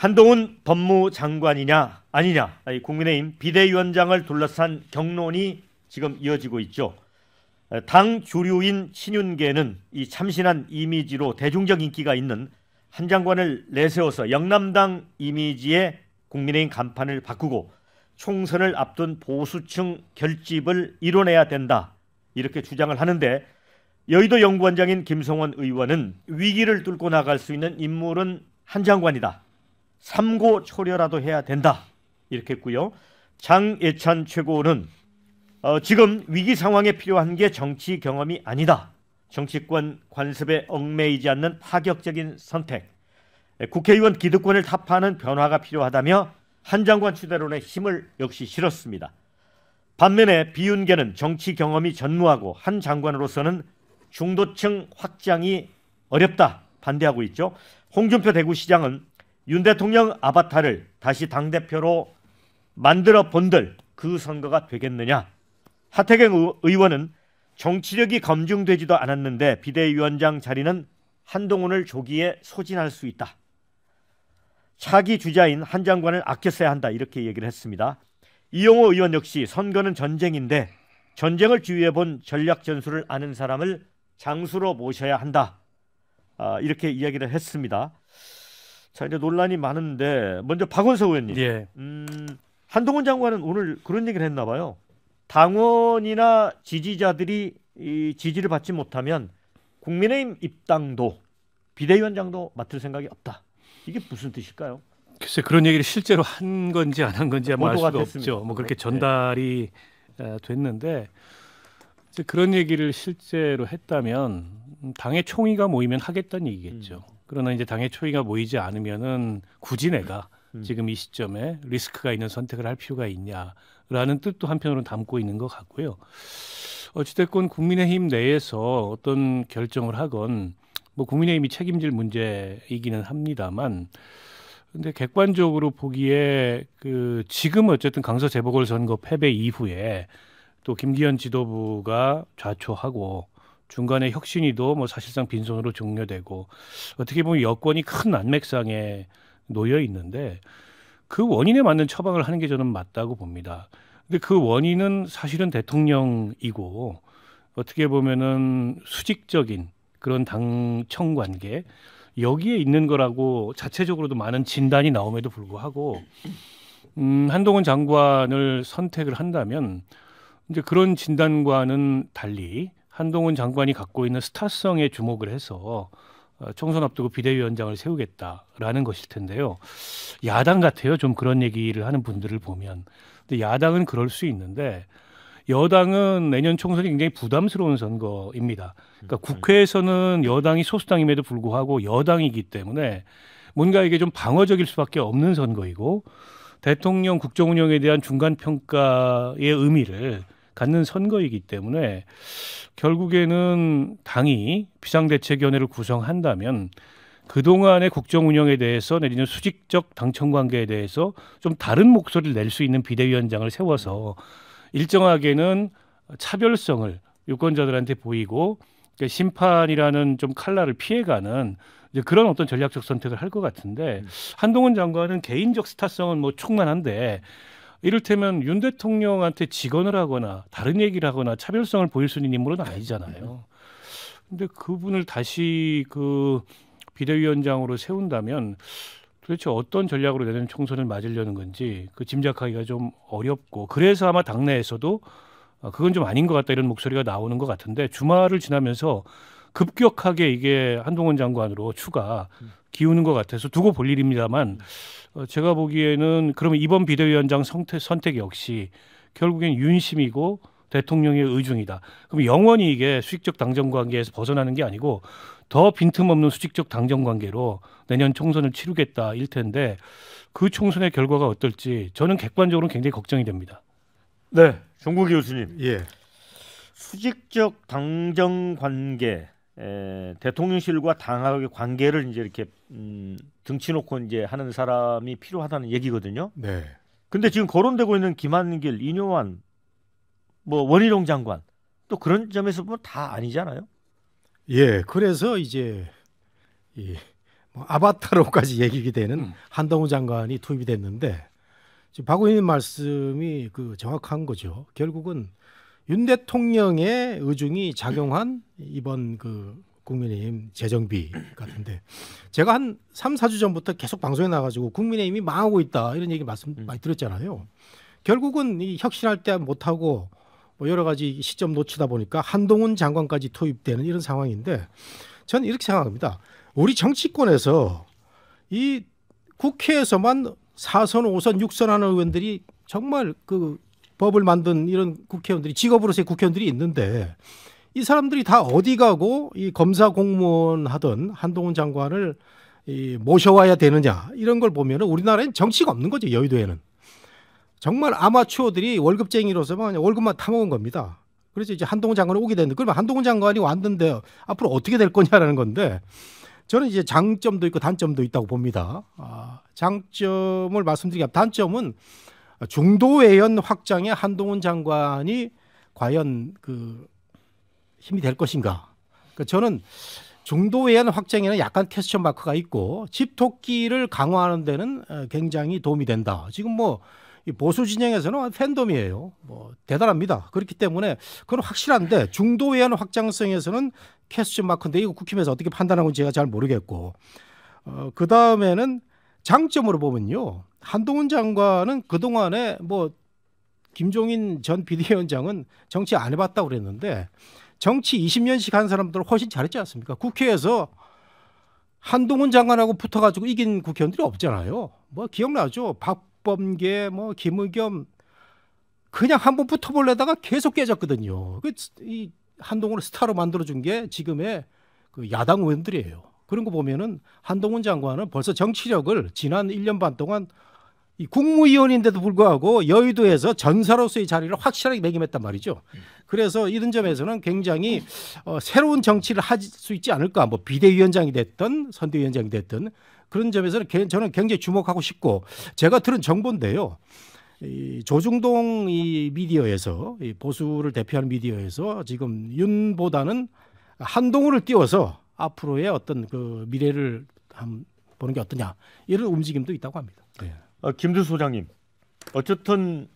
한동훈 법무장관이냐 아니냐, 국민의힘 비대위원장을 둘러싼 격론이 지금 이어지고 있죠. 당 주류인 친윤계는 이 참신한 이미지로 대중적 인기가 있는 한 장관을 내세워서 영남당 이미지의 국민의힘 간판을 바꾸고 총선을 앞둔 보수층 결집을 이뤄내야 된다, 이렇게 주장을 하는데, 여의도 연구원장인 김성원 의원은 위기를 뚫고 나갈 수 있는 인물은 한 장관이다, 삼고초려라도 해야 된다, 이렇게 했고요. 장예찬 최고는 지금 위기 상황에 필요한 게 정치 경험이 아니다, 정치권 관습에 얽매이지 않는 파격적인 선택, 국회의원 기득권을 타파하는 변화가 필요하다며 한 장관 추대론에 힘을 역시 실었습니다. 반면에 비윤계는 정치 경험이 전무하고 한 장관으로서는 중도층 확장이 어렵다, 반대하고 있죠. 홍준표 대구시장은 윤 대통령 아바타를 다시 당대표로 만들어 본들 그 선거가 되겠느냐. 하태경 의원은 정치력이 검증되지도 않았는데 비대위원장 자리는 한동훈을 조기에 소진할 수 있다, 차기 주자인 한 장관을 아껴 써야 한다, 이렇게 얘기를 했습니다. 이용호 의원 역시 선거는 전쟁인데 전쟁을 지휘해본 전략 전술을 아는 사람을 장수로 모셔야 한다, 이렇게 이야기를 했습니다. 자, 이제 논란이 많은데 먼저 박원석 의원님, 예. 한동훈 장관은 오늘 그런 얘기를 했나 봐요. 당원이나 지지자들이 이 지지를 받지 못하면 국민의힘 입당도 비대위원장도 맡을 생각이 없다. 이게 무슨 뜻일까요? 글쎄, 그런 얘기를 실제로 한 건지 안 한 건지 알 수가 됐습니다. 없죠. 뭐 그렇게 전달이 됐는데, 이제 그런 얘기를 실제로 했다면 당의 총의가 모이면 하겠다는 얘기겠죠. 그러나 이제 당의 총의가 모이지 않으면은 굳이 내가 지금 이 시점에 리스크가 있는 선택을 할 필요가 있냐라는 뜻도 한편으로는 담고 있는 것 같고요. 어찌됐건 국민의힘 내에서 어떤 결정을 하건 뭐 국민의힘이 책임질 문제이기는 합니다만, 근데 객관적으로 보기에 지금 어쨌든 강서 재보궐선거 패배 이후에 또 김기현 지도부가 좌초하고 중간에 혁신위도 뭐 사실상 빈손으로 종료되고 어떻게 보면 여권이 큰 난맥상에 놓여 있는데, 그 원인에 맞는 처방을 하는 게 저는 맞다고 봅니다. 근데 그 원인은 사실은 대통령이고 어떻게 보면은 수직적인 그런 당청 관계, 여기에 있는 거라고 자체적으로도 많은 진단이 나옴에도 불구하고 한동훈 장관을 선택을 한다면 이제 그런 진단과는 달리 한동훈 장관이 갖고 있는 스타성에 주목을 해서 총선 앞두고 비대위원장을 세우겠다라는 것일 텐데요. 야당 같아요. 좀 그런 얘기를 하는 분들을 보면. 근데 야당은 그럴 수 있는데 여당은 내년 총선이 굉장히 부담스러운 선거입니다. 그러니까 국회에서는 여당이 소수당임에도 불구하고 여당이기 때문에 뭔가 이게 좀 방어적일 수밖에 없는 선거이고, 대통령 국정 운영에 대한 중간 평가의 의미를 갖는 선거이기 때문에 결국에는 당이 비상대책위원회를 구성한다면 그동안의 국정 운영에 대해서 내지는 수직적 당청 관계에 대해서 좀 다른 목소리를 낼 수 있는 비대위원장을 세워서 일정하게는 차별성을 유권자들한테 보이고 심판이라는 좀 칼날을 피해가는 이제 그런 어떤 전략적 선택을 할 것 같은데, 한동훈 장관은 개인적 스타성은 뭐 충만한데 이를테면 윤 대통령한테 직언을 하거나 다른 얘기를 하거나 차별성을 보일 수 있는 인물은 아니잖아요. 근데 그분을 다시 비대위원장으로 세운다면 도대체 어떤 전략으로 내년 총선을 맞으려는 건지 짐작하기가 좀 어렵고, 그래서 아마 당내에서도 그건 좀 아닌 것 같다 이런 목소리가 나오는 것 같은데, 주말을 지나면서 급격하게 이게 한동훈 장관으로 추가 기우는 것 같아서 두고 볼 일입니다만, 제가 보기에는 그러면 이번 비대위원장 선택 역시 결국엔 윤심이고 대통령의 의중이다. 그럼 영원히 이게 수직적 당정 관계에서 벗어나는 게 아니고 더 빈틈없는 수직적 당정 관계로 내년 총선을 치르겠다 일 텐데, 그 총선의 결과가 어떨지 저는 객관적으로 굉장히 걱정이 됩니다. 네, 정국이 교수님. 예. 수직적 당정 관계, 대통령실과 당하고의 관계를 이제 이렇게 등치놓고 이제 하는 사람이 필요하다는 얘기거든요. 네. 근데 지금 거론되고 있는 김한길, 인요한, 뭐 원희룡 장관, 또 그런 점에서 보면 다 아니잖아요. 예. 그래서 이제 이 뭐 아바타로까지 얘기가 되는 한동훈 장관이 투입이 됐는데 지금 박 의원님 말씀이 그 정확한 거죠. 결국은 윤 대통령의 의중이 작용한 이번 그 국민의힘 재정비 같은데 제가 한 3, 4주 전부터 계속 방송에 나가지고 국민의힘이 망하고 있다 이런 얘기 말씀 많이 드렸잖아요. 결국은 이 혁신할 때 못하고 뭐 여러 가지 시점 놓치다 보니까 한동훈 장관까지 투입되는 이런 상황인데 저는 이렇게 생각합니다. 우리 정치권에서 이 국회에서만 4선, 5선, 6선 하는 의원들이 정말 그 법을 만든 이런 국회의원들이 직업으로서의 국회의원들이 있는데 이 사람들이 다 어디 가고 이 검사 공무원 하던 한동훈 장관을 모셔와야 되느냐 이런 걸 보면은 우리나라엔 정치가 없는 거죠. 여의도에는. 정말 아마추어들이 월급쟁이로서만 월급만 타먹은 겁니다. 그래서 이제 한동훈 장관이 오게 됐는데 그러면 한동훈 장관이 왔는데 앞으로 어떻게 될 거냐라는 건데 저는 이제 장점도 있고 단점도 있다고 봅니다. 장점을 말씀드리면 단점은 중도외연 확장에 한동훈 장관이 과연 그 힘이 될 것인가. 그러니까 저는 중도외연 확장에는 약간 퀘스천 마크가 있고 집토끼를 강화하는 데는 굉장히 도움이 된다. 지금 뭐 보수 진영에서는 팬덤이에요. 뭐 대단합니다. 그렇기 때문에 그건 확실한데 중도외연 확장성에서는 퀘스천 마크인데 이거 국힘에서 어떻게 판단하는지 제가 잘 모르겠고 그 다음에는 장점으로 보면요. 한동훈 장관은 그동안에 뭐 김종인 전 비대위원장은 정치 안 해봤다고 그랬는데 정치 20년씩 한 사람들 훨씬 잘했지 않습니까? 국회에서 한동훈 장관하고 붙어가지고 이긴 국회의원들이 없잖아요. 뭐 기억나죠? 박범계, 뭐 김의겸 그냥 한번 붙어보려다가 계속 깨졌거든요. 이 한동훈을 스타로 만들어준 게 지금의 그 야당 의원들이에요. 그런 거 보면은 한동훈 장관은 벌써 정치력을 지난 1년 반 동안 이 국무위원인데도 불구하고 여의도에서 전사로서의 자리를 확실하게 매김했단 말이죠. 그래서 이런 점에서는 굉장히 새로운 정치를 할 수 있지 않을까. 뭐 비대위원장이 됐든 선대위원장이 됐든 그런 점에서는 저는 굉장히 주목하고 싶고 제가 들은 정보인데요. 이 조중동 이 미디어에서 이 보수를 대표하는 미디어에서 지금 윤보다는 한동훈을 띄워서 앞으로의 어떤 그 미래를 한번 보는 게 어떠냐 이런 움직임도 있다고 합니다. 네. 김두 소장님, 어쨌든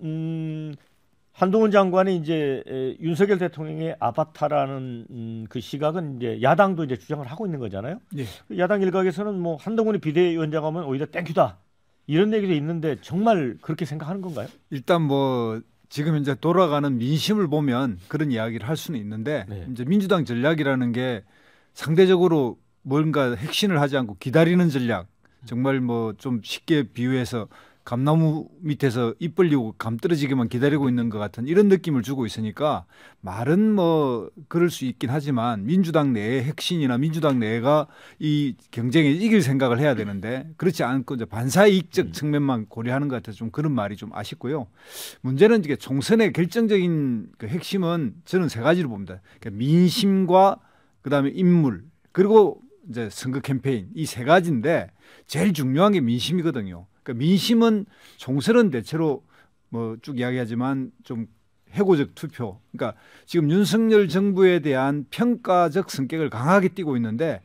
한동훈 장관이 이제 윤석열 대통령의 아바타라는 그 시각은 이제 야당도 이제 주장을 하고 있는 거잖아요. 네. 야당 일각에서는 뭐 한동훈이 비대위원장하면 오히려 땡큐다 이런 얘기도 있는데 정말 그렇게 생각하는 건가요? 일단 뭐 지금 현재 돌아가는 민심을 보면 그런 이야기를 할 수는 있는데 네. 이제 민주당 전략이라는 게 상대적으로 뭔가 핵심을 하지 않고 기다리는 전략. 정말 뭐 좀 쉽게 비유해서 감나무 밑에서 입 벌리고 감 떨어지기만 기다리고 있는 것 같은 이런 느낌을 주고 있으니까 말은 뭐 그럴 수 있긴 하지만 민주당 내의 핵심이나 민주당 내가 이 경쟁에 이길 생각을 해야 되는데 그렇지 않고 이제 반사이익적 측면만 고려하는 것 같아서 좀 그런 말이 좀 아쉽고요. 문제는 이게 총선의 결정적인 그 핵심은 저는 세 가지로 봅니다. 그러니까 민심과 그다음에 인물 그리고 이제 선거 캠페인 이 세 가지인데 제일 중요한 게 민심이거든요. 그러니까 민심은 총선은 대체로 뭐 쭉 이야기하지만 좀 해고적 투표. 그러니까 지금 윤석열 정부에 대한 평가적 성격을 강하게 띠고 있는데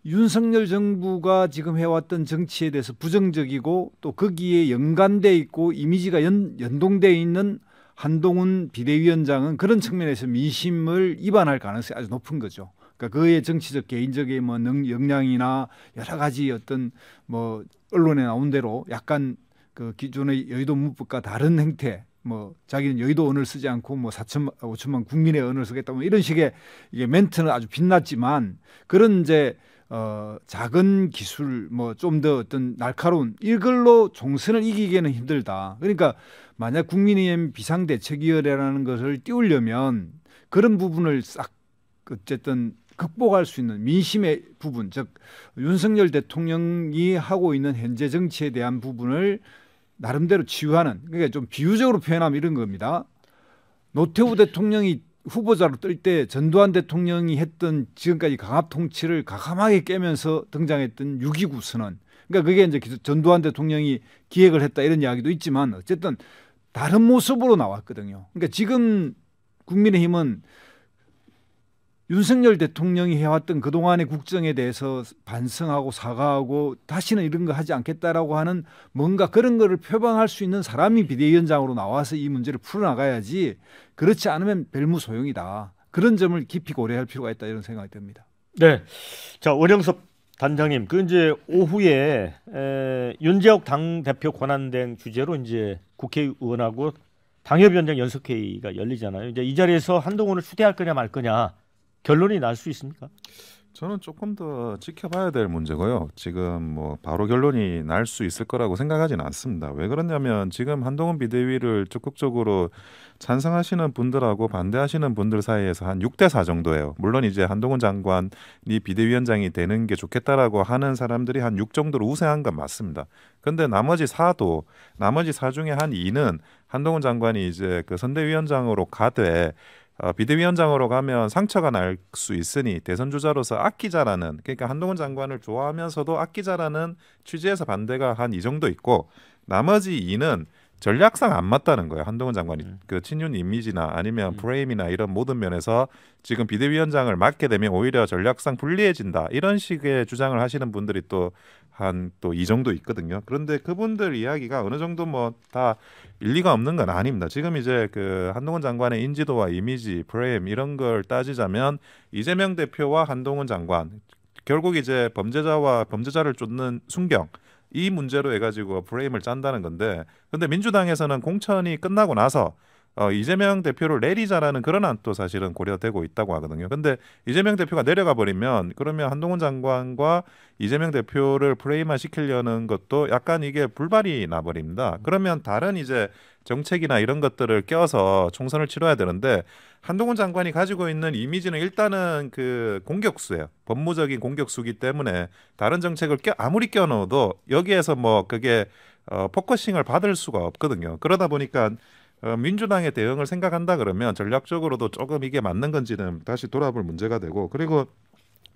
윤석열 정부가 지금 해왔던 정치에 대해서 부정적이고 또 거기에 연관돼 있고 이미지가 연동돼 있는 한동훈 비대위원장은 그런 측면에서 민심을 위반할 가능성이 아주 높은 거죠. 그러니까 그의 정치적 개인적인 뭐 역량이나 여러 가지 어떤 뭐 언론에 나온 대로 약간 그 기존의 여의도 문법과 다른 행태 뭐 자기는 여의도 언어를 쓰지 않고 뭐 4천만 5천만 국민의 언어를 쓰겠다 뭐 이런 식의 이게 멘트는 아주 빛났지만 그런 이제 작은 기술 뭐 좀 더 어떤 날카로운 이걸로 총선을 이기기에는 힘들다. 그러니까 만약 국민의힘 비상대책위원회라는 것을 띄우려면 그런 부분을 싹 어쨌든 극복할 수 있는 민심의 부분, 즉 윤석열 대통령이 하고 있는 현재 정치에 대한 부분을 나름대로 치유하는, 그러니까 좀 비유적으로 표현하면 이런 겁니다. 노태우 대통령이 후보자로 뜰 때 전두환 대통령이 했던 지금까지 강압 통치를 가감하게 깨면서 등장했던 6.29 선언. 그러니까 그게 이제 전두환 대통령이 기획을 했다 이런 이야기도 있지만 어쨌든 다른 모습으로 나왔거든요. 그러니까 지금 국민의힘은 윤석열 대통령이 해왔던 그동안의 국정에 대해서 반성하고 사과하고 다시는 이런 거 하지 않겠다라고 하는 뭔가 그런 거를 표방할 수 있는 사람이 비대위원장으로 나와서 이 문제를 풀어나가야지, 그렇지 않으면 별무 소용이다. 그런 점을 깊이 고려할 필요가 있다, 이런 생각이 듭니다. 네. 자, 원영섭 단장님, 그 이제 오후에 윤재옥 당 대표 권한대행 주재로 이제 국회의원하고 당협위원장 연석회의가 열리잖아요. 이제 이 자리에서 한동훈을 추대할 거냐 말 거냐 결론이 날 수 있습니까? 저는 조금 더 지켜봐야 될 문제고요. 지금 뭐 바로 결론이 날 수 있을 거라고 생각하지는 않습니다. 왜 그러냐면 지금 한동훈 비대위를 적극적으로 찬성하시는 분들하고 반대하시는 분들 사이에서 한 6대4 정도예요. 물론 이제 한동훈 장관이 비대위원장이 되는 게 좋겠다라고 하는 사람들이 한 6 정도로 우세한 건 맞습니다. 근데 나머지 4 중에 한 2는 한동훈 장관이 이제 그 선대위원장으로 가되 비대위원장으로 가면 상처가 날 수 있으니 대선 주자로서 아끼자라는, 그러니까 한동훈 장관을 좋아하면서도 아끼자라는 취지에서 반대가 한 이 정도 있고, 나머지 2는 전략상 안 맞다는 거예요. 한동훈 장관이 그 친윤 이미지나 아니면 프레임이나 이런 모든 면에서 지금 비대위원장을 맡게 되면 오히려 전략상 불리해진다, 이런 식의 주장을 하시는 분들이 또 한 또 이 정도 있거든요. 그런데 그분들 이야기가 어느 정도 뭐 다 일리가 없는 건 아닙니다. 지금 이제 그 한동훈 장관의 인지도와 이미지, 프레임 이런 걸 따지자면 이재명 대표와 한동훈 장관, 결국 이제 범죄자와 범죄자를 쫓는 순경, 이 문제로 해가지고 프레임을 짠다는 건데, 근데 민주당에서는 공천이 끝나고 나서 이재명 대표를 내리자라는 그런 안도 사실은 고려되고 있다고 하거든요. 근데 이재명 대표가 내려가 버리면 그러면 한동훈 장관과 이재명 대표를 프레임화 시키려는 것도 약간 이게 불발이 나버립니다. 그러면 다른 이제 정책이나 이런 것들을 껴서 총선을 치러야 되는데, 한동훈 장관이 가지고 있는 이미지는 일단은 그 공격수예요. 법무적인 공격수기 때문에 다른 정책을 아무리 껴넣어도 여기에서 뭐 그게 포커싱을 받을 수가 없거든요. 그러다 보니까 민주당의 대응을 생각한다 그러면 전략적으로도 조금 이게 맞는 건지는 다시 돌아볼 문제가 되고, 그리고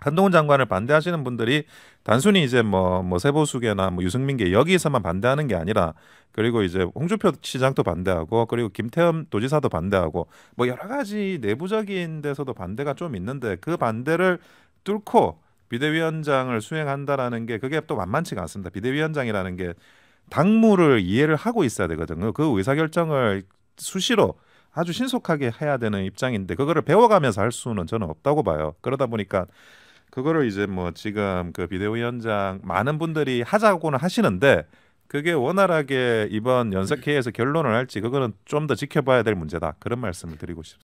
한동훈 장관을 반대하시는 분들이 단순히 이제 뭐 세보수계나 뭐 유승민계 여기서만 반대하는 게 아니라, 그리고 이제 홍준표 시장도 반대하고, 그리고 김태흠 도지사도 반대하고, 뭐 여러 가지 내부적인 데서도 반대가 좀 있는데, 그 반대를 뚫고 비대위원장을 수행한다라는 게 그게 또 만만치가 않습니다. 비대위원장이라는 게 당무를 이해를 하고 있어야 되거든요. 그 의사결정을 수시로 아주 신속하게 해야 되는 입장인데, 그거를 배워가면서 할 수는 저는 없다고 봐요. 그러다 보니까 그거를 이제 뭐 지금 그 비대위원장 많은 분들이 하자고는 하시는데, 그게 원활하게 이번 연석회의에서 결론을 할지 그거는 좀 더 지켜봐야 될 문제다, 그런 말씀을 드리고 싶습니다.